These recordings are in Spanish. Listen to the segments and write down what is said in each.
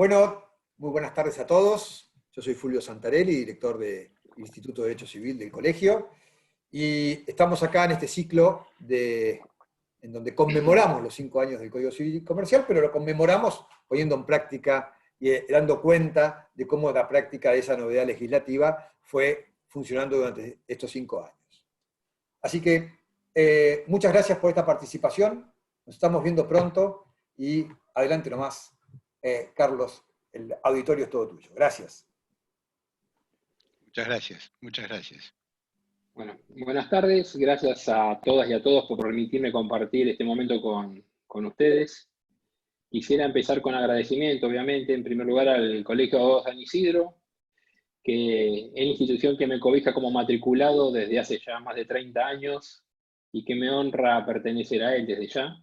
Bueno, muy buenas tardes a todos. Yo soy Fulvio Santarelli, director del Instituto de Derecho Civil del colegio, y estamos acá en este ciclo en donde conmemoramos los 5 años del Código Civil y Comercial, pero lo conmemoramos poniendo en práctica y dando cuenta de cómo la práctica de esa novedad legislativa fue funcionando durante estos 5 años. Así que muchas gracias por esta participación. Nos estamos viendo pronto y adelante nomás. Carlos, el auditorio es todo tuyo. Gracias. Muchas gracias, muchas gracias. Bueno, buenas tardes, gracias a todas y a todos por permitirme compartir este momento con ustedes. Quisiera empezar con agradecimiento, obviamente, en primer lugar al Colegio de Abogados San Isidro, que es la institución que me cobija como matriculado desde hace ya más de 30 años y que me honra pertenecer a él desde ya.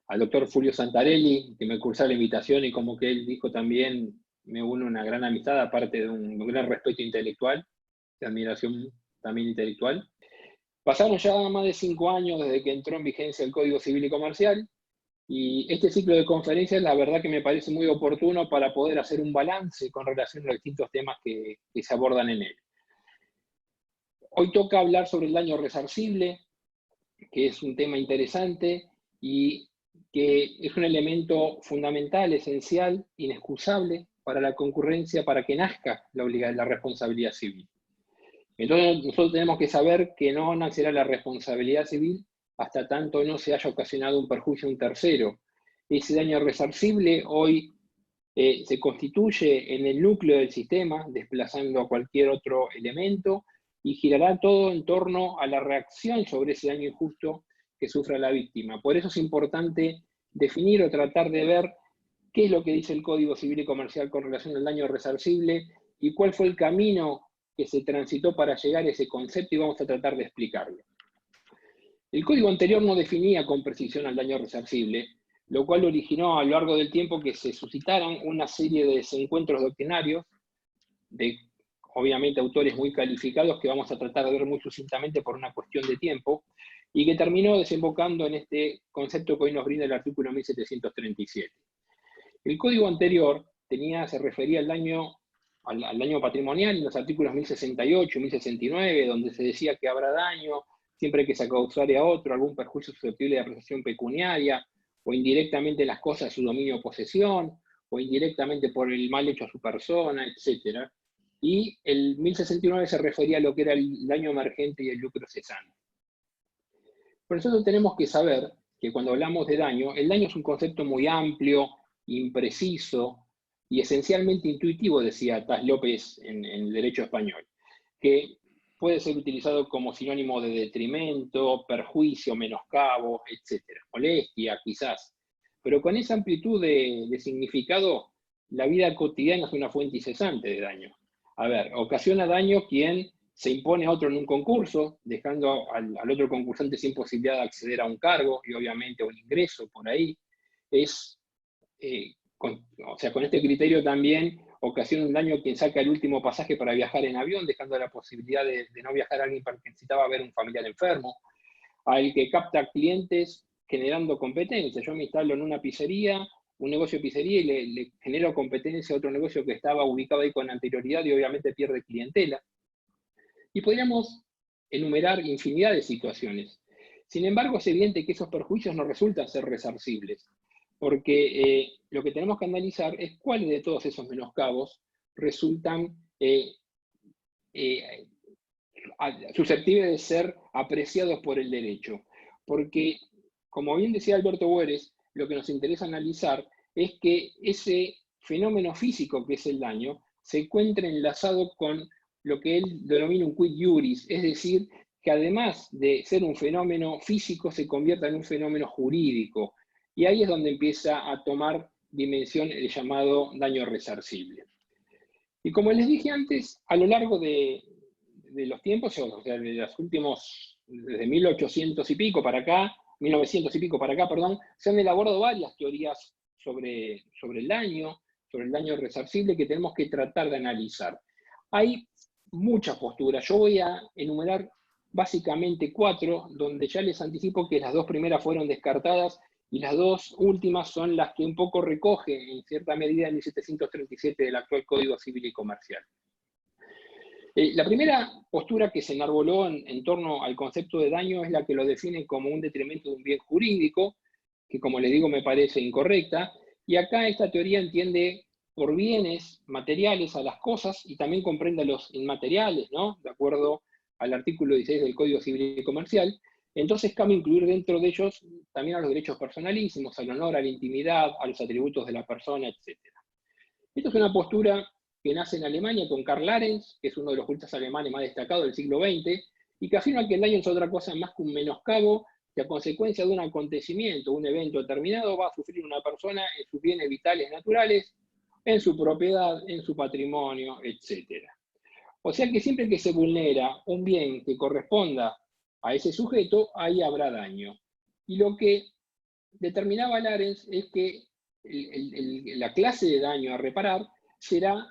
Al doctor Fulvio Santarelli, que me cursa la invitación y como que él dijo también, me une una gran amistad, aparte de un gran respeto intelectual, de admiración también intelectual. Pasaron ya más de 5 años desde que entró en vigencia el Código Civil y Comercial, y este ciclo de conferencias la verdad que me parece muy oportuno para poder hacer un balance con relación a los distintos temas que se abordan en él. Hoy toca hablar sobre el daño resarcible, que es un tema interesante y que es un elemento fundamental, esencial, inexcusable para la concurrencia, para que nazca la responsabilidad civil. Entonces nosotros tenemos que saber que no nacerá la responsabilidad civil hasta tanto no se haya ocasionado un perjuicio a un tercero. Ese daño resarcible hoy se constituye en el núcleo del sistema, desplazando a cualquier otro elemento, y girará todo en torno a la reacción sobre ese daño injusto que sufra la víctima. Por eso es importante definir o tratar de ver qué es lo que dice el Código Civil y Comercial con relación al daño resarcible y cuál fue el camino que se transitó para llegar a ese concepto, y vamos a tratar de explicarlo. El código anterior no definía con precisión al daño resarcible, lo cual originó a lo largo del tiempo que se suscitaran una serie de desencuentros doctrinarios de, obviamente, autores muy calificados que vamos a tratar de ver muy sucintamente por una cuestión de tiempo, y que terminó desembocando en este concepto que hoy nos brinda el artículo 1737. El código anterior se refería al daño patrimonial en los artículos 1068 y 1069, donde se decía que habrá daño siempre que se causare a otro algún perjuicio susceptible de apreciación pecuniaria, o indirectamente las cosas de su dominio o posesión, o indirectamente por el mal hecho a su persona, etc. Y el 1069 se refería a lo que era el daño emergente y el lucro cesante. Por eso tenemos que saber que cuando hablamos de daño, el daño es un concepto muy amplio, impreciso y esencialmente intuitivo, decía Tas López en el derecho español, que puede ser utilizado como sinónimo de detrimento, perjuicio, menoscabo, etc. Molestia, quizás. Pero con esa amplitud de significado, la vida cotidiana es una fuente incesante de daño. A ver, ocasiona daño quien se impone a otro en un concurso, dejando al otro concursante sin posibilidad de acceder a un cargo y obviamente a un ingreso por ahí. Con este criterio también ocasiona un daño quien saca el último pasaje para viajar en avión, dejando la posibilidad de no viajar a alguien porque necesitaba ver un familiar enfermo. Al que capta clientes generando competencia. Yo me instalo en una pizzería, un negocio de pizzería, y le genero competencia a otro negocio que estaba ubicado ahí con anterioridad y obviamente pierde clientela. Y podríamos enumerar infinidad de situaciones. Sin embargo, es evidente que esos perjuicios no resultan ser resarcibles, porque lo que tenemos que analizar es cuáles de todos esos menoscabos resultan susceptibles de ser apreciados por el derecho. Porque, como bien decía Alberto Boeres, lo que nos interesa analizar es que ese fenómeno físico que es el daño se encuentra enlazado con lo que él denomina un quid iuris, es decir, que además de ser un fenómeno físico se convierta en un fenómeno jurídico. Y ahí es donde empieza a tomar dimensión el llamado daño resarcible. Y como les dije antes, a lo largo de los tiempos, o sea, de los últimos, desde 1800 y pico para acá, 1900 y pico para acá, perdón, se han elaborado varias teorías sobre el daño resarcible que tenemos que tratar de analizar. Hay muchas posturas, yo voy a enumerar básicamente 4, donde ya les anticipo que las 2 primeras fueron descartadas y las dos últimas son las que un poco recoge en cierta medida el 1737 del actual Código Civil y Comercial. La primera postura que se enarboló en torno al concepto de daño es la que lo define como un detrimento de un bien jurídico, que como les digo me parece incorrecta, y acá esta teoría entiende por bienes materiales a las cosas y también comprende a los inmateriales, ¿no? De acuerdo al artículo 16 del Código Civil y Comercial. Entonces cabe incluir dentro de ellos también a los derechos personalísimos, al honor, a la intimidad, a los atributos de la persona, etc. Esta es una postura que nace en Alemania con Karl Arens, que es uno de los juristas alemanes más destacados del siglo XX, y que afirma que el daño es otra cosa más que un menoscabo que a consecuencia de un acontecimiento, un evento determinado, va a sufrir una persona en sus bienes vitales naturales, en su propiedad, en su patrimonio, etc. O sea que siempre que se vulnera un bien que corresponda a ese sujeto, ahí habrá daño. Y lo que determinaba Arens es que la clase de daño a reparar será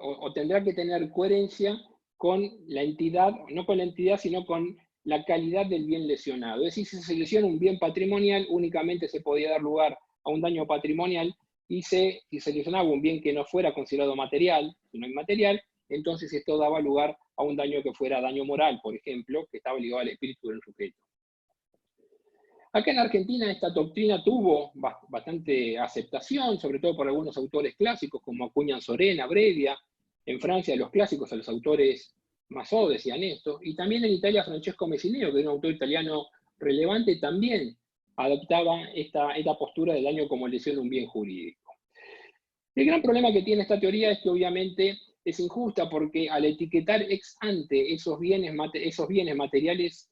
o tendrá que tener coherencia con la entidad, no con la entidad, sino con la calidad del bien lesionado. Es decir, si se lesiona un bien patrimonial, únicamente se podía dar lugar a un daño patrimonial, y si se lesionaba un bien que no fuera considerado material, sino inmaterial, entonces esto daba lugar a un daño que fuera daño moral, por ejemplo, que estaba ligado al espíritu del sujeto. Acá en Argentina esta doctrina tuvo bastante aceptación, sobre todo por algunos autores clásicos como Acuña Sorena, Brevia, en Francia los clásicos a los autores Masó decían esto, y también en Italia Francesco Messineo, que es un autor italiano relevante, también adoptaba esta postura del daño como lesión de un bien jurídico. El gran problema que tiene esta teoría es que obviamente es injusta porque al etiquetar ex ante esos bienes materiales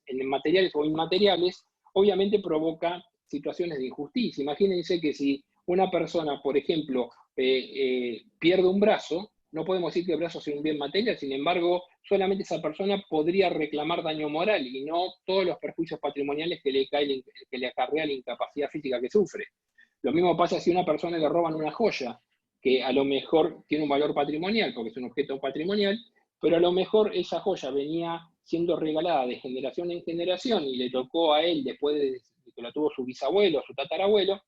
o inmateriales, obviamente provoca situaciones de injusticia. Imagínense que si una persona, por ejemplo, pierde un brazo, no podemos decir que el brazo sea un bien material, sin embargo, solamente esa persona podría reclamar daño moral y no todos los perjuicios patrimoniales que le acarrea la incapacidad física que sufre. Lo mismo pasa si a una persona le roban una joya, que a lo mejor tiene un valor patrimonial, porque es un objeto patrimonial, pero a lo mejor esa joya venía siendo regalada de generación en generación y le tocó a él después de que la tuvo su bisabuelo, su tatarabuelo,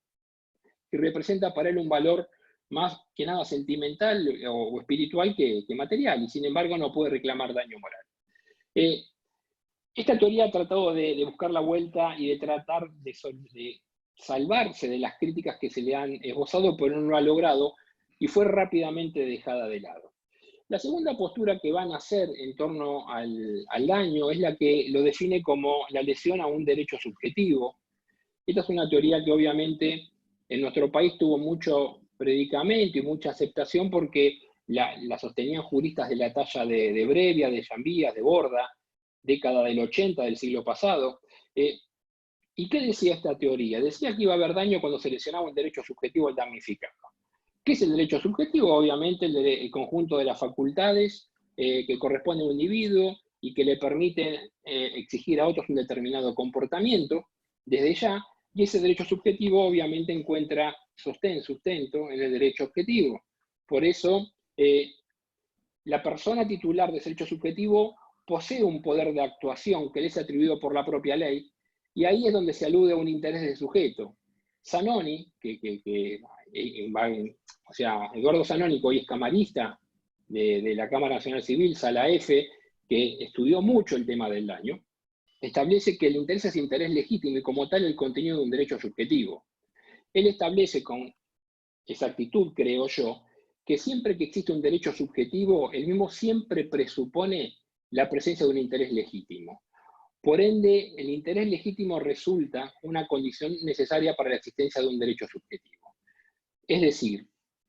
y representa para él un valor más que nada sentimental o espiritual que material, y sin embargo no puede reclamar daño moral. Esta teoría ha tratado de buscar la vuelta y de tratar de salvarse de las críticas que se le han esbozado, pero no lo ha logrado, y fue rápidamente dejada de lado. La segunda postura que van a hacer en torno al daño es la que lo define como la lesión a un derecho subjetivo. Esta es una teoría que obviamente en nuestro país tuvo mucho predicamento y mucha aceptación porque la sostenían juristas de la talla de Brevia, de Llambías, de Borda, década del 80 del siglo pasado. ¿Y qué decía esta teoría? Decía que iba a haber daño cuando se lesionaba un derecho subjetivo al damnificado. ¿Qué es el derecho subjetivo? Obviamente el conjunto de las facultades que corresponde a un individuo y que le permiten exigir a otros un determinado comportamiento desde ya, y ese derecho subjetivo obviamente encuentra sustento en el derecho objetivo. Por eso, la persona titular de ese derecho subjetivo posee un poder de actuación que le es atribuido por la propia ley, y ahí es donde se alude a un interés del sujeto. Zanoni, o sea, Eduardo Zanoni, que hoy es camarista de la Cámara Nacional Civil, Sala F, que estudió mucho el tema del daño, establece que el interés es interés legítimo y como tal el contenido de un derecho subjetivo. Él establece con exactitud, creo yo, que siempre que existe un derecho subjetivo, el mismo siempre presupone la presencia de un interés legítimo. Por ende, el interés legítimo resulta una condición necesaria para la existencia de un derecho subjetivo. Es decir,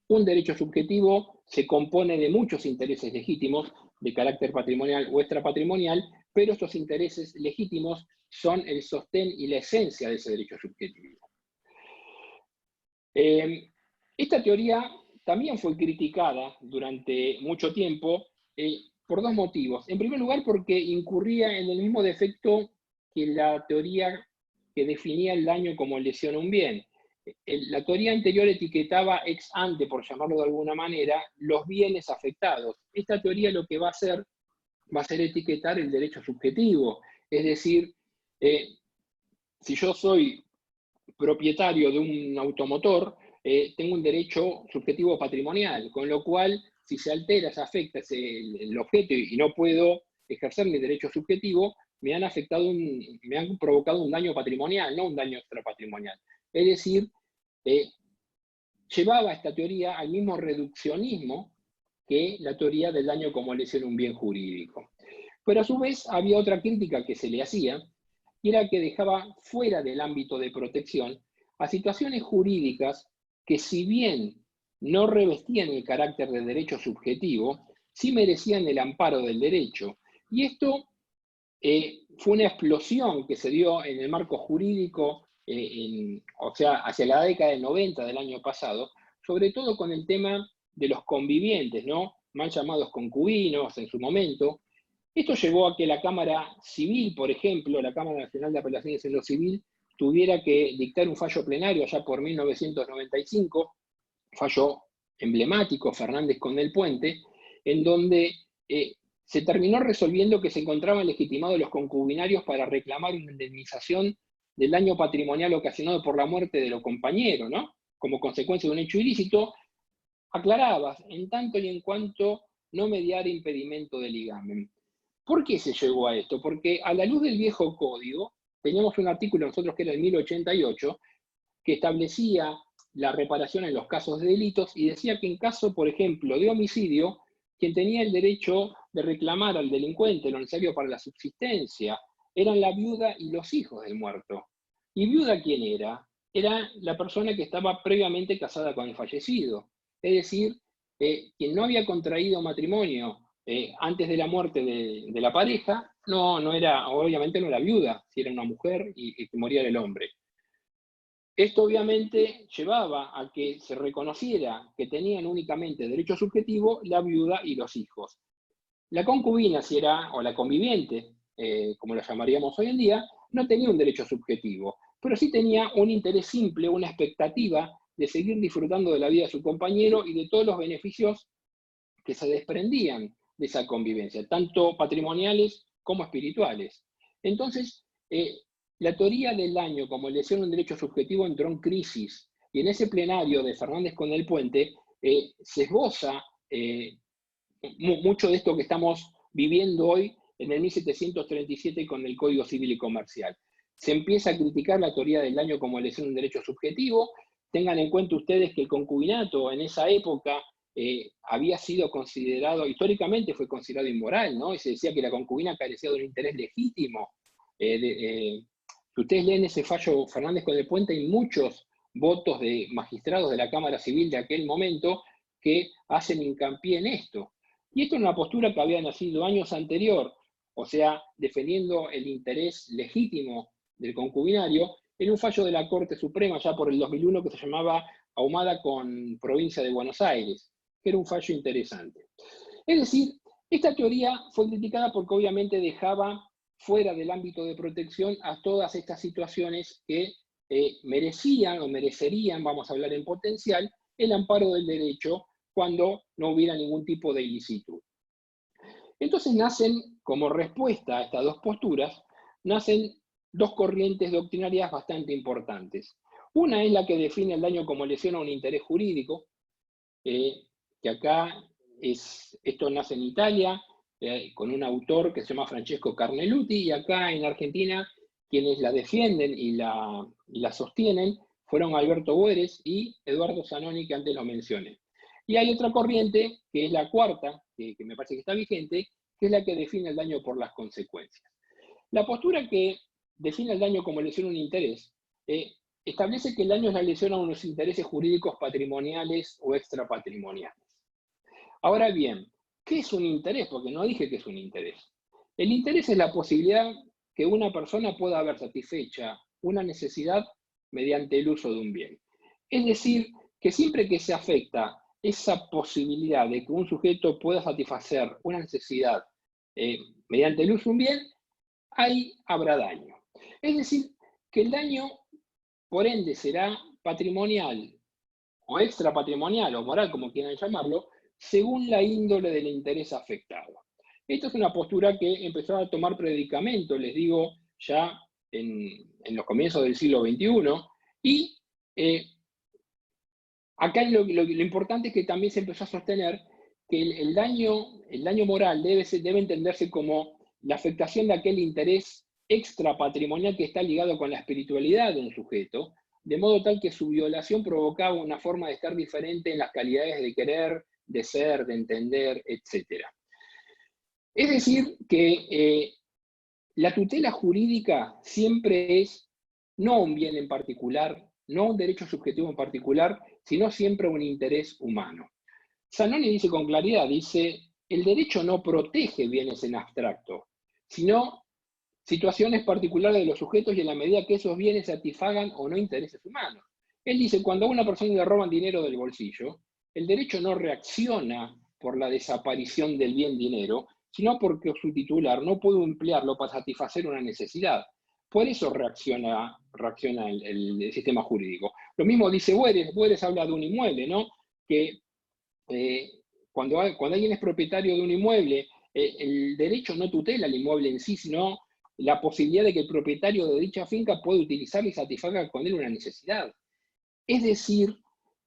un derecho subjetivo se compone de muchos intereses legítimos de carácter patrimonial o extrapatrimonial, pero estos intereses legítimos son el sostén y la esencia de ese derecho subjetivo. Esta teoría también fue criticada durante mucho tiempo por dos motivos. En primer lugar, porque incurría en el mismo defecto que la teoría que definía el daño como lesión a un bien. La teoría anterior etiquetaba ex ante, por llamarlo de alguna manera, los bienes afectados. Esta teoría lo que va a ser etiquetar el derecho subjetivo. Es decir, si yo soy propietario de un automotor, tengo un derecho subjetivo patrimonial, con lo cual, si se altera, se afecta el objeto y no puedo ejercer mi derecho subjetivo, me han provocado un daño patrimonial, no un daño extrapatrimonial. Es decir, llevaba esta teoría al mismo reduccionismo que la teoría del daño como lesión a un bien jurídico. Pero a su vez había otra crítica que se le hacía, y era que dejaba fuera del ámbito de protección a situaciones jurídicas que, si bien no revestían el carácter de derecho subjetivo, sí merecían el amparo del derecho. Y esto fue una explosión que se dio en el marco jurídico, o sea, hacia la década del 90 del año pasado, sobre todo con el tema de los convivientes, ¿no? Mal llamados concubinos en su momento. Esto llevó a que la Cámara Civil, por ejemplo, la Cámara Nacional de Apelaciones en lo Civil, tuviera que dictar un fallo plenario allá por 1995, fallo emblemático, Fernández con el Puente, en donde se terminó resolviendo que se encontraban legitimados los concubinarios para reclamar una indemnización del daño patrimonial ocasionado por la muerte de los compañeros, ¿no? Como consecuencia de un hecho ilícito, aclaraba, en tanto y en cuanto no mediara impedimento de ligamen. ¿Por qué se llegó a esto? Porque a la luz del viejo código, teníamos un artículo nosotros que era el 1088, que establecía la reparación en los casos de delitos y decía que en caso, por ejemplo, de homicidio, quien tenía el derecho de reclamar al delincuente lo necesario para la subsistencia eran la viuda y los hijos del muerto. ¿Y viuda quién era? Era la persona que estaba previamente casada con el fallecido. Es decir, quien no había contraído matrimonio antes de la muerte de la pareja, obviamente no era viuda, si era una mujer y moría el hombre. Esto obviamente llevaba a que se reconociera que tenían únicamente derecho subjetivo la viuda y los hijos. La concubina, o la conviviente, como la llamaríamos hoy en día, no tenía un derecho subjetivo, pero sí tenía un interés simple, una expectativa de seguir disfrutando de la vida de su compañero y de todos los beneficios que se desprendían de esa convivencia, tanto patrimoniales como espirituales. Entonces, la teoría del daño como lesión a un derecho subjetivo entró en crisis, y en ese plenario de Fernández con el Puente se esboza mucho de esto que estamos viviendo hoy en el 1737 con el Código Civil y Comercial. Se empieza a criticar la teoría del daño como lesión a un derecho subjetivo. Tengan en cuenta ustedes que el concubinato en esa época había sido considerado, históricamente fue considerado inmoral, ¿no? Y se decía que la concubina carecía de un interés legítimo. Si ustedes leen ese fallo Fernández con el Puente, hay muchos votos de magistrados de la Cámara Civil de aquel momento que hacen hincapié en esto. Y esto es una postura que había nacido años anterior, o sea, defendiendo el interés legítimo del concubinario, en un fallo de la Corte Suprema ya por el 2001 que se llamaba Ahumada con Provincia de Buenos Aires, que era un fallo interesante. Es decir, esta teoría fue criticada porque obviamente dejaba fuera del ámbito de protección a todas estas situaciones que merecían o merecerían, vamos a hablar en potencial, el amparo del derecho cuando no hubiera ningún tipo de ilicitud. Entonces nacen, como respuesta a estas dos posturas, nacen dos corrientes doctrinarias bastante importantes. Una es la que define el daño como lesión a un interés jurídico, que acá esto nace en Italia, con un autor que se llama Francesco Carneluti, y acá en Argentina quienes la defienden y la sostienen fueron Alberto Boeres y Eduardo Zanoni, que antes lo mencioné. Y hay otra corriente, que es la cuarta, que me parece que está vigente, que es la que define el daño por las consecuencias. La postura que define el daño como lesión a un interés establece que el daño es la lesión a unos intereses jurídicos patrimoniales o extrapatrimoniales. Ahora bien, ¿qué es un interés? Porque no dije que es un interés. El interés es la posibilidad que una persona pueda haber satisfecha una necesidad mediante el uso de un bien. Es decir, que siempre que se afecta esa posibilidad de que un sujeto pueda satisfacer una necesidad mediante el uso de un bien, ahí habrá daño. Es decir, que el daño, por ende, será patrimonial o extrapatrimonial o moral, como quieran llamarlo, según la índole del interés afectado. Esta es una postura que empezó a tomar predicamento, les digo, ya en los comienzos del siglo XXI, Y acá lo importante es que también se empezó a sostener que el daño moral debe entenderse como la afectación de aquel interés extrapatrimonial que está ligado con la espiritualidad de un sujeto, de modo tal que su violación provocaba una forma de estar diferente en las calidades de querer, de ser, de entender, etc. Es decir, que la tutela jurídica siempre es no un bien en particular, no un derecho subjetivo en particular, sino siempre un interés humano. Zanoni dice con claridad, dice, el derecho no protege bienes en abstracto, sino situaciones particulares de los sujetos y en la medida que esos bienes satisfagan o no intereses humanos. Él dice, cuando a una persona le roban dinero del bolsillo, el derecho no reacciona por la desaparición del bien dinero, sino porque su titular no pudo emplearlo para satisfacer una necesidad. Por eso reacciona el sistema jurídico. Lo mismo dice Bueres habla de un inmueble, ¿no? Que cuando alguien es propietario de un inmueble, el derecho no tutela el inmueble en sí, sino la posibilidad de que el propietario de dicha finca pueda utilizarla y satisfaga con él una necesidad. Es decir,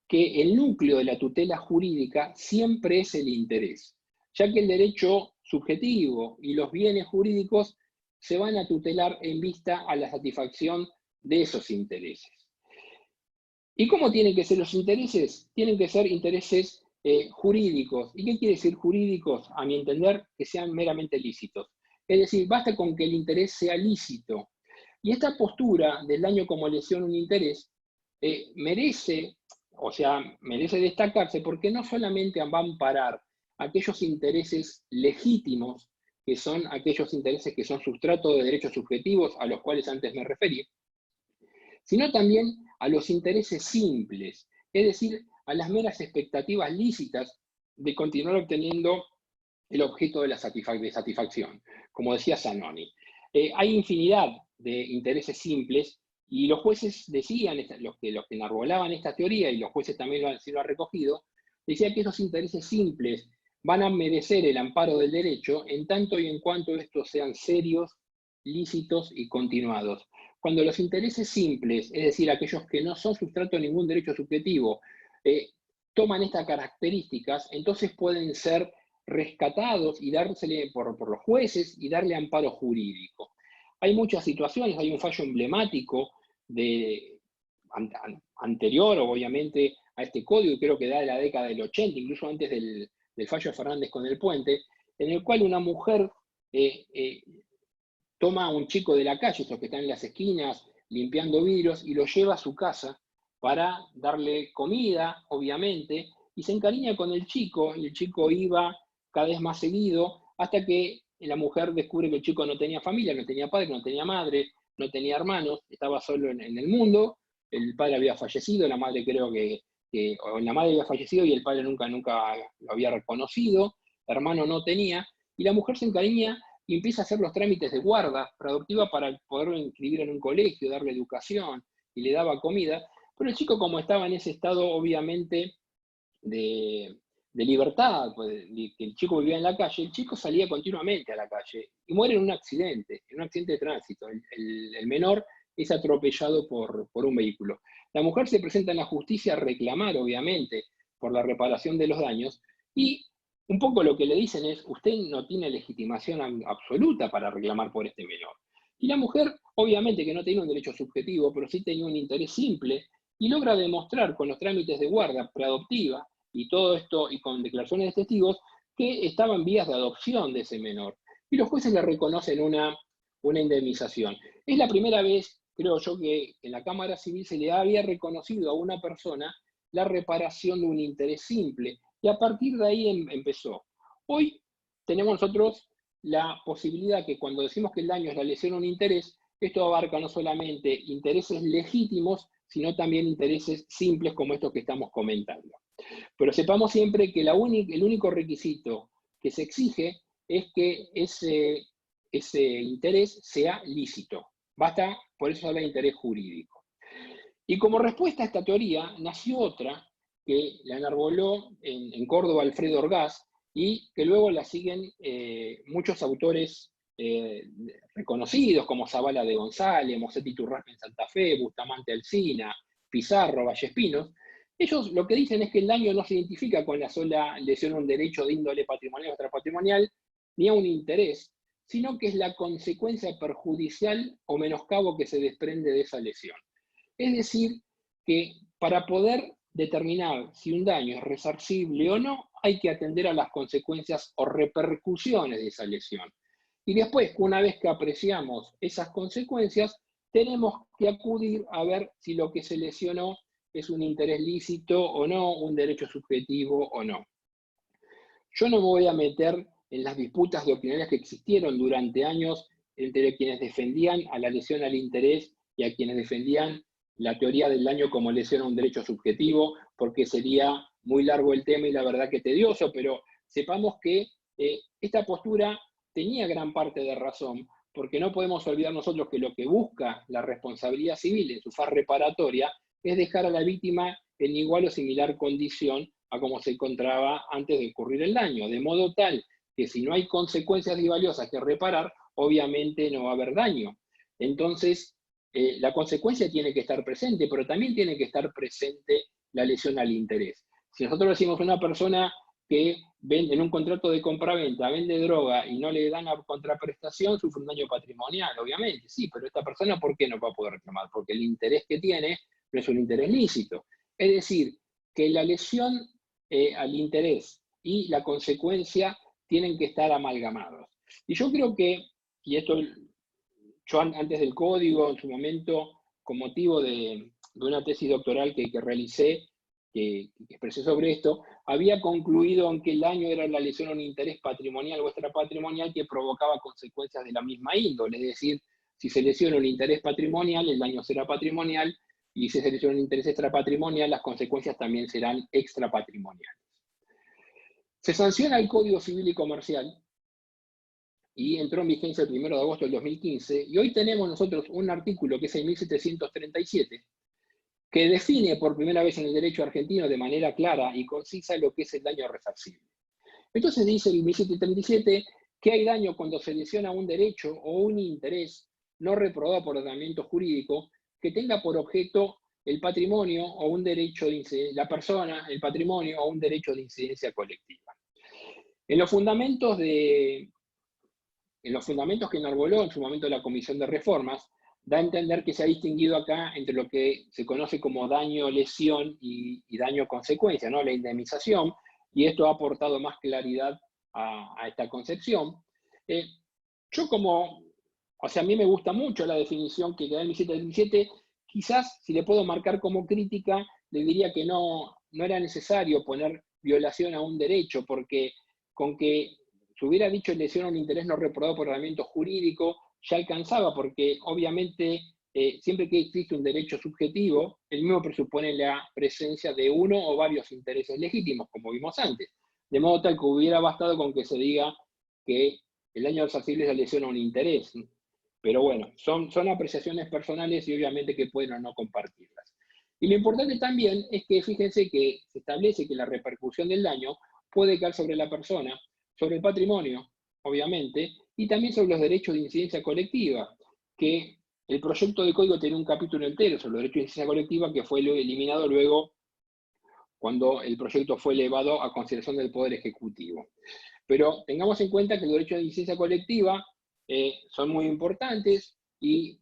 que el núcleo de la tutela jurídica siempre es el interés, ya que el derecho subjetivo y los bienes jurídicos se van a tutelar en vista a la satisfacción de esos intereses. ¿Y cómo tienen que ser los intereses? Tienen que ser intereses jurídicos. ¿Y qué quiere decir jurídicos? A mi entender, que sean meramente lícitos. Es decir, basta con que el interés sea lícito. Y esta postura del daño como lesión a un interés merece destacarse porque no solamente va a amparar aquellos intereses legítimos, que son aquellos intereses que son sustrato de derechos subjetivos a los cuales antes me referí, sino también a los intereses simples, es decir, a las meras expectativas lícitas de continuar obteniendo el objeto de la satisfacción, como decía Zanoni. Hay infinidad de intereses simples y los jueces decían, los que enarbolaban esta teoría, y los jueces también lo han recogido, decían que esos intereses simples van a merecer el amparo del derecho en tanto y en cuanto estos sean serios, lícitos y continuados. Cuando los intereses simples, es decir, aquellos que no son sustrato de ningún derecho subjetivo, toman estas características, entonces pueden ser rescatados y dársele por los jueces y darle amparo jurídico. Hay muchas situaciones, hay un fallo emblemático anterior, obviamente, a este código, creo que da de la década del 80, incluso antes del fallo de Fernández con el puente, en el cual una mujer toma a un chico de la calle, estos que están en las esquinas, limpiando vidrios, y lo lleva a su casa para darle comida, obviamente, y se encariña con el chico, y el chico iba cada vez más seguido, hasta que la mujer descubre que el chico no tenía familia, no tenía padre, no tenía madre, no tenía hermanos, estaba solo en el mundo, el padre había fallecido, la madre creo que la madre había fallecido y el padre nunca lo había reconocido, hermano no tenía, y la mujer se encariña y empieza a hacer los trámites de guarda preadoptiva para poderlo inscribir en un colegio, darle educación, y le daba comida, pero el chico, como estaba en ese estado obviamente de libertad, pues, que el chico vivía en la calle, el chico salía continuamente a la calle y muere en un accidente de tránsito. El menor es atropellado por un vehículo. La mujer se presenta en la justicia a reclamar, obviamente, por la reparación de los daños, y un poco lo que le dicen es, usted no tiene legitimación absoluta para reclamar por este menor. Y la mujer, obviamente que no tenía un derecho subjetivo, pero sí tenía un interés simple, y logra demostrar con los trámites de guarda preadoptiva y todo esto, y con declaraciones de testigos, que estaba en vías de adopción de ese menor. Y los jueces le reconocen una indemnización. Es la primera vez, creo yo, que en la Cámara Civil se le había reconocido a una persona la reparación de un interés simple, y a partir de ahí empezó. Hoy tenemos nosotros la posibilidad que cuando decimos que el daño es la lesión a un interés, esto abarca no solamente intereses legítimos, sino también intereses simples como estos que estamos comentando. Pero sepamos siempre que el único requisito que se exige es que ese interés sea lícito. Basta, por eso se habla de interés jurídico. Y como respuesta a esta teoría, nació otra que la enarboló en Córdoba Alfredo Orgaz y que luego la siguen muchos autores reconocidos como Zavala de González, Mosetti Turraspe en Santa Fe, Bustamante Alsina, Pizarro, Vallespinos, ellos lo que dicen es que el daño no se identifica con la sola lesión a un derecho de índole patrimonial o extrapatrimonial, ni a un interés, sino que es la consecuencia perjudicial o menoscabo que se desprende de esa lesión. Es decir, que para poder determinar si un daño es resarcible o no, hay que atender a las consecuencias o repercusiones de esa lesión. Y después, una vez que apreciamos esas consecuencias, tenemos que acudir a ver si lo que se lesionó es un interés lícito o no, un derecho subjetivo o no. Yo no me voy a meter en las disputas doctrinales que existieron durante años entre quienes defendían a la lesión al interés y a quienes defendían la teoría del daño como lesión a un derecho subjetivo, porque sería muy largo el tema y la verdad que tedioso, pero sepamos que esta postura tenía gran parte de razón, porque no podemos olvidar nosotros que lo que busca la responsabilidad civil en su faz reparatoria es dejar a la víctima en igual o similar condición a como se encontraba antes de ocurrir el daño, de modo tal que si no hay consecuencias valiosas que reparar, obviamente no va a haber daño. Entonces, la consecuencia tiene que estar presente, pero también tiene que estar presente la lesión al interés. Si nosotros decimos a una persona que vende en un contrato de compraventa, vende droga y no le dan la contraprestación, sufre un daño patrimonial, obviamente, sí, pero esta persona, ¿por qué no va a poder reclamar? Porque el interés que tiene no es un interés lícito. Es decir, que la lesión al interés y la consecuencia tienen que estar amalgamados. Y yo creo que, y esto yo antes del código, en su momento, con motivo de una tesis doctoral que realicé, que expresé sobre esto, había concluido en que el daño era la lesión a un interés patrimonial o extrapatrimonial que provocaba consecuencias de la misma índole. Es decir, si se lesiona un interés patrimonial, el daño será patrimonial, y si se lesiona un interés extrapatrimonial, las consecuencias también serán extrapatrimoniales. Se sanciona el Código Civil y Comercial, y entró en vigencia el 1 de agosto del 2015, y hoy tenemos nosotros un artículo que es el 1737, que define por primera vez en el derecho argentino de manera clara y concisa lo que es el daño resarcible. Entonces dice el 1737 que hay daño cuando se lesiona un derecho o un interés no reprobado por ordenamiento jurídico que tenga por objeto el patrimonio o un derecho de la persona, el patrimonio o un derecho de incidencia colectiva. En los fundamentos que enarboló en su momento la Comisión de Reformas, da a entender que se ha distinguido acá entre lo que se conoce como daño-lesión y daño-consecuencia, ¿no? La indemnización, y esto ha aportado más claridad a esta concepción. A mí me gusta mucho la definición que da el 1737, quizás si le puedo marcar como crítica, le diría que no era necesario poner violación a un derecho, porque con que se hubiera dicho lesión a un interés no reprobado por ordenamiento jurídico, ya alcanzaba, porque obviamente siempre que existe un derecho subjetivo, el mismo presupone la presencia de uno o varios intereses legítimos, como vimos antes. De modo tal que hubiera bastado con que se diga que el daño resarcible es la lesión a un interés. Pero bueno, son apreciaciones personales y obviamente que pueden o no compartirlas. Y lo importante también es que fíjense que se establece que la repercusión del daño puede caer sobre la persona, sobre el patrimonio, obviamente, y también sobre los derechos de incidencia colectiva, que el proyecto de código tiene un capítulo entero sobre los derechos de incidencia colectiva que fue eliminado luego cuando el proyecto fue elevado a consideración del Poder Ejecutivo. Pero tengamos en cuenta que los derechos de incidencia colectiva son muy importantes y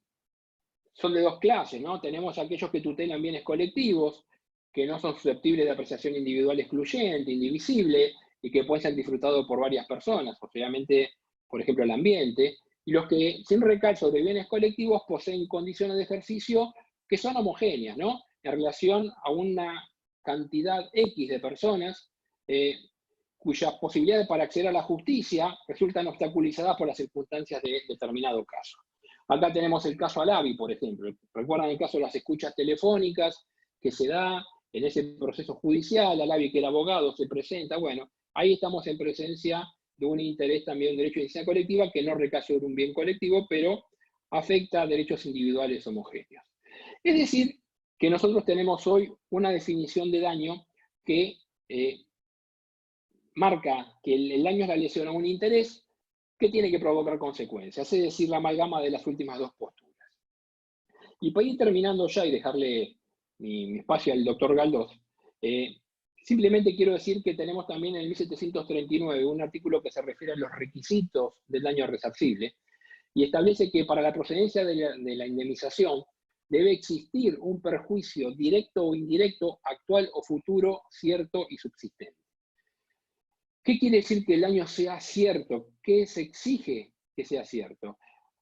son de dos clases, ¿no? Tenemos aquellos que tutelan bienes colectivos, que no son susceptibles de apreciación individual excluyente, indivisible, y que pueden ser disfrutados por varias personas, obviamente, por ejemplo, el ambiente, y los que, sin recaer sobre bienes colectivos, poseen condiciones de ejercicio que son homogéneas, ¿no? En relación a una cantidad X de personas, cuyas posibilidades para acceder a la justicia resultan obstaculizadas por las circunstancias de determinado caso. Acá tenemos el caso Alavi, por ejemplo. ¿Recuerdan el caso de las escuchas telefónicas que se da en ese proceso judicial? Alavi, que era abogado, se presenta. Bueno, ahí estamos en presencia de un interés también, un derecho de incidencia colectiva que no recae sobre un bien colectivo, pero afecta a derechos individuales homogéneos. Es decir, que nosotros tenemos hoy una definición de daño que marca que el daño es la lesión a un interés, que tiene que provocar consecuencias, es decir, la amalgama de las últimas dos posturas. Y para ir terminando ya y dejarle mi espacio al doctor Galdós, simplemente quiero decir que tenemos también en el 1739 un artículo que se refiere a los requisitos del daño resarcible y establece que para la procedencia de la indemnización debe existir un perjuicio directo o indirecto, actual o futuro, cierto y subsistente. ¿Qué quiere decir que el daño sea cierto? ¿Qué se exige que sea cierto?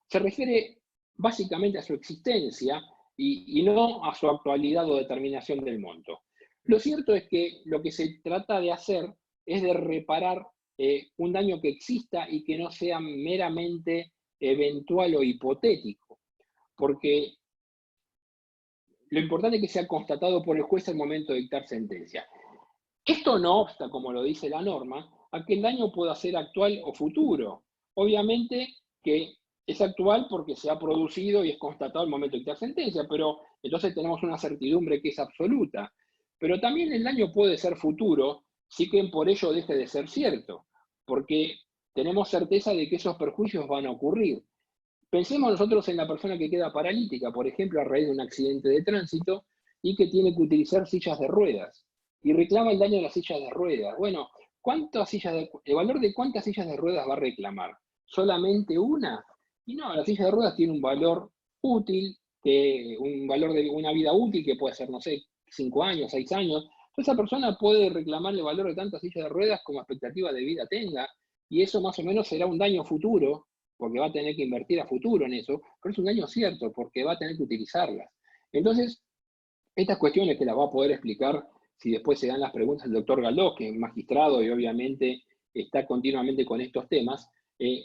Se refiere básicamente a su existencia y no a su actualidad o determinación del monto. Lo cierto es que lo que se trata de hacer es de reparar un daño que exista y que no sea meramente eventual o hipotético, porque lo importante es que sea constatado por el juez al momento de dictar sentencia. Esto no obsta, como lo dice la norma, a que el daño pueda ser actual o futuro. Obviamente que es actual porque se ha producido y es constatado al momento de dictar sentencia, pero entonces tenemos una certidumbre que es absoluta. Pero también el daño puede ser futuro, sí que por ello deje de ser cierto, porque tenemos certeza de que esos perjuicios van a ocurrir. Pensemos nosotros en la persona que queda paralítica, por ejemplo, a raíz de un accidente de tránsito y que tiene que utilizar sillas de ruedas y reclama el daño de las sillas de ruedas. Bueno, ¿el valor de cuántas sillas de ruedas va a reclamar? ¿Solamente una? Y no, la silla de ruedas tiene un valor útil, un valor de una vida útil que puede ser, no sé, 5 años, 6 años. Entonces esa persona puede reclamar el valor de tantas sillas de ruedas como expectativa de vida tenga, y eso más o menos será un daño futuro, porque va a tener que invertir a futuro en eso, pero es un daño cierto, porque va a tener que utilizarlas. Entonces, estas cuestiones que las va a poder explicar si después se dan las preguntas del doctor Galdós, que es magistrado y obviamente está continuamente con estos temas,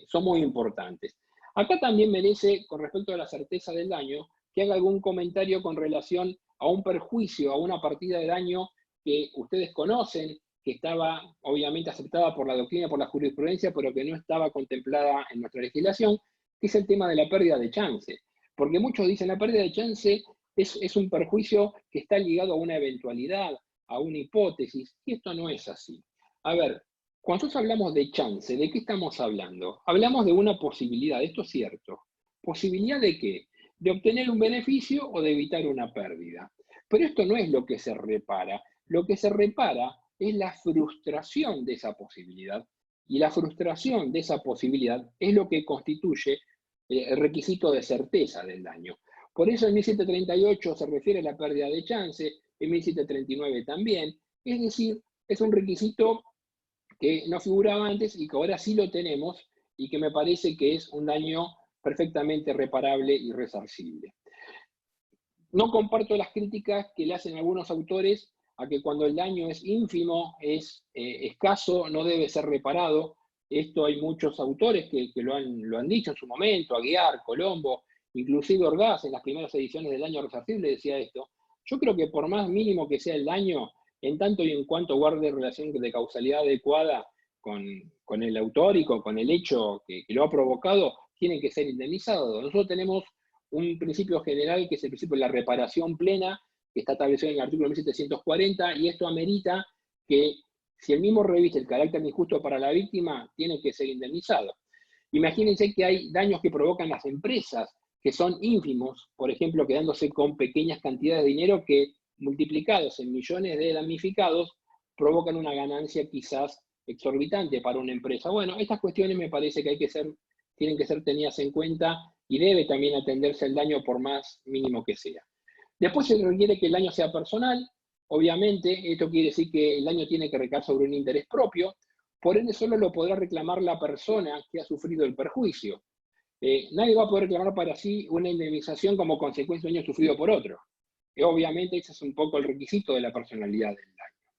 son muy importantes. Acá también merece, con respecto a la certeza del daño, que haga algún comentario con relación a un perjuicio, a una partida de daño que ustedes conocen, que estaba obviamente aceptada por la doctrina, por la jurisprudencia, pero que no estaba contemplada en nuestra legislación, que es el tema de la pérdida de chance. Porque muchos dicen la pérdida de chance es un perjuicio que está ligado a una eventualidad, a una hipótesis, y esto no es así. A ver, cuando nosotros hablamos de chance, ¿de qué estamos hablando? Hablamos de una posibilidad, esto es cierto. ¿Posibilidad de qué? De obtener un beneficio o de evitar una pérdida. Pero esto no es lo que se repara. Lo que se repara es la frustración de esa posibilidad. Y la frustración de esa posibilidad es lo que constituye el requisito de certeza del daño. Por eso en 1738 se refiere a la pérdida de chance, en 1739 también. Es decir, es un requisito que no figuraba antes y que ahora sí lo tenemos y que me parece que es un daño perfectamente reparable y resarcible. No comparto las críticas que le hacen algunos autores a que cuando el daño es ínfimo, es escaso, no debe ser reparado. Esto hay muchos autores que lo han dicho en su momento, Aguiar, Colombo, inclusive Orgaz en las primeras ediciones del daño resarcible decía esto. Yo creo que por más mínimo que sea el daño, en tanto y en cuanto guarde relación de causalidad adecuada con el autor y con el hecho que lo ha provocado, tienen que ser indemnizados. Nosotros tenemos un principio general que es el principio de la reparación plena, que está establecido en el artículo 1740, y esto amerita que si el mismo reviste el carácter injusto para la víctima, tiene que ser indemnizado. Imagínense que hay daños que provocan las empresas, que son ínfimos, por ejemplo, quedándose con pequeñas cantidades de dinero que, multiplicados en millones de damnificados, provocan una ganancia quizás exorbitante para una empresa. Bueno, estas cuestiones me parece que tienen que ser tenidas en cuenta y debe también atenderse el daño por más mínimo que sea. Después se requiere que el daño sea personal. Obviamente, esto quiere decir que el daño tiene que recaer sobre un interés propio, por ende solo lo podrá reclamar la persona que ha sufrido el perjuicio. Nadie va a poder reclamar para sí una indemnización como consecuencia de un daño sufrido por otro. Obviamente ese es un poco el requisito de la personalidad del daño.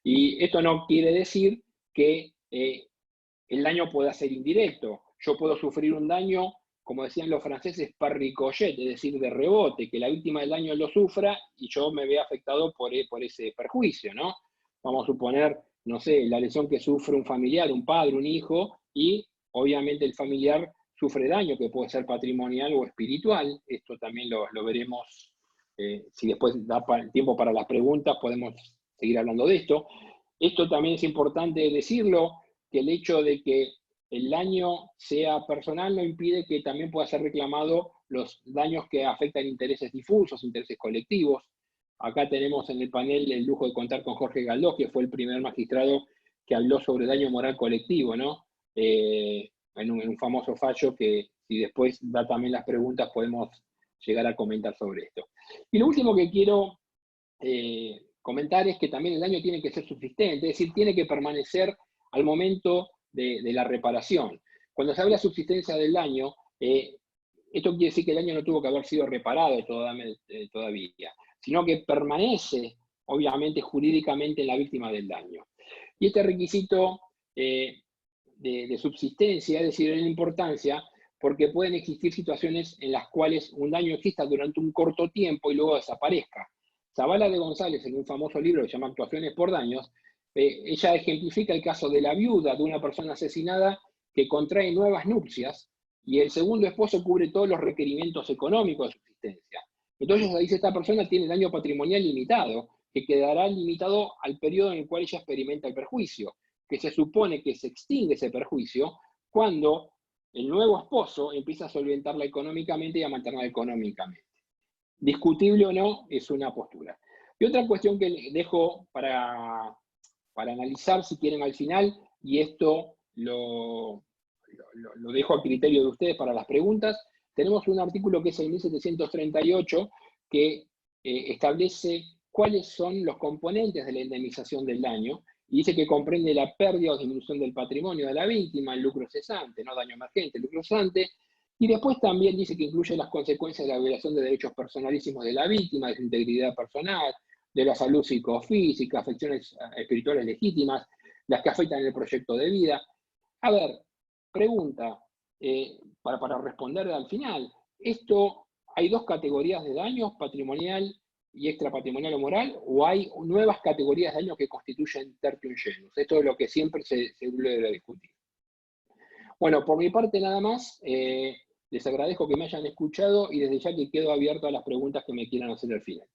Y esto no quiere decir que el daño pueda ser indirecto. Yo puedo sufrir un daño, como decían los franceses, par ricochet, es decir, de rebote, que la víctima del daño lo sufra y yo me vea afectado por ese perjuicio, ¿no? Vamos a suponer, no sé, la lesión que sufre un familiar, un padre, un hijo, y obviamente el familiar sufre daño que puede ser patrimonial o espiritual. Esto también lo veremos, si después da tiempo para las preguntas, podemos seguir hablando de esto. Esto también es importante decirlo, que el hecho de que el daño sea personal no impide que también pueda ser reclamado los daños que afectan intereses difusos, intereses colectivos. Acá tenemos en el panel el lujo de contar con Jorge Galdós, que fue el primer magistrado que habló sobre daño moral colectivo, ¿no? En un famoso fallo que, si después da también las preguntas, podemos llegar a comentar sobre esto. Y lo último que quiero comentar es que también el daño tiene que ser subsistente, es decir, tiene que permanecer al momento de la reparación. Cuando se habla de subsistencia del daño, esto quiere decir que el daño no tuvo que haber sido reparado todavía, sino que permanece, obviamente, jurídicamente en la víctima del daño. Y este requisito de subsistencia, es decir, en importancia, porque pueden existir situaciones en las cuales un daño exista durante un corto tiempo y luego desaparezca. Zavala de González, en un famoso libro que se llama Actuaciones por Daños, ella ejemplifica el caso de la viuda de una persona asesinada que contrae nuevas nupcias y el segundo esposo cubre todos los requerimientos económicos de subsistencia. Entonces ahí dice, esta persona tiene daño patrimonial limitado, que quedará limitado al periodo en el cual ella experimenta el perjuicio, que se supone que se extingue ese perjuicio cuando el nuevo esposo empieza a solventarla económicamente y a mantenerla económicamente. Discutible o no, es una postura. Y otra cuestión que dejo para analizar, si quieren, al final, y esto lo dejo a criterio de ustedes para las preguntas, tenemos un artículo que es el 1738 que establece cuáles son los componentes de la indemnización del daño, y dice que comprende la pérdida o disminución del patrimonio de la víctima, el lucro cesante, no daño emergente, el lucro cesante, y después también dice que incluye las consecuencias de la violación de derechos personalísimos de la víctima, de su integridad personal, de la salud psicofísica, afecciones espirituales legítimas, las que afectan el proyecto de vida. A ver, pregunta, para responder al final, ¿hay dos categorías de daños, patrimonial y extrapatrimonial o moral, o hay nuevas categorías de daños que constituyen tertium genus? Esto es lo que siempre se debe discutir. Bueno, por mi parte nada más, les agradezco que me hayan escuchado y desde ya que quedo abierto a las preguntas que me quieran hacer al final.